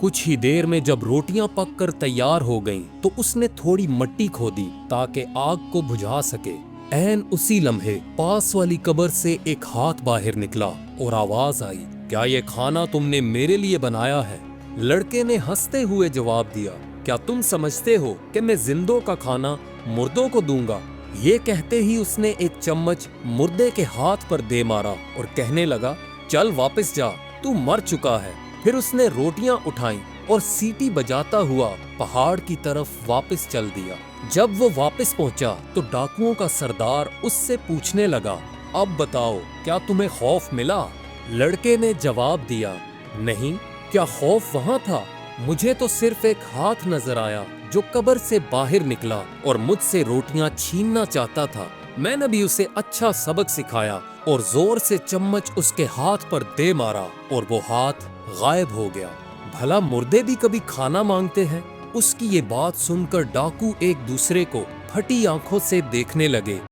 कुछ ही देर में जब रोटियां पककर तैयार हो गईं, तो उसने थोड़ी मट्टी खोदी ताकि आग को बुझा सके। ऐन उसी लम्हे पास वाली कब्र से एक हाथ बाहर निकला और आवाज आई, क्या ये खाना तुमने मेरे लिए बनाया है? लड़के ने हंसते हुए जवाब दिया, क्या तुम समझते हो कि मैं जिंदों का खाना मुर्दों को दूंगा? ये कहते ही उसने एक चम्मच मुर्दे के हाथ पर दे मारा और कहने लगा, चल वापस जा, तू मर चुका है। फिर उसने रोटियां उठाई और सीटी बजाता हुआ पहाड़ की तरफ वापस चल दिया। जब वो वापस पहुंचा तो डाकुओं का सरदार उससे पूछने लगा, अब बताओ, क्या तुम्हें खौफ मिला? लड़के ने जवाब दिया, नहीं, क्या खौफ वहां था? मुझे तो सिर्फ एक हाथ नजर आया जो कब्र से बाहर निकला और मुझसे रोटियां छीनना चाहता था। मैंने भी उसे अच्छा सबक सिखाया और जोर से चम्मच उसके हाथ पर दे मारा और वो हाथ गायब हो गया। भला मुर्दे भी कभी खाना मांगते हैं? उसकी ये बात सुनकर डाकू एक दूसरे को फटी आंखों से देखने लगे।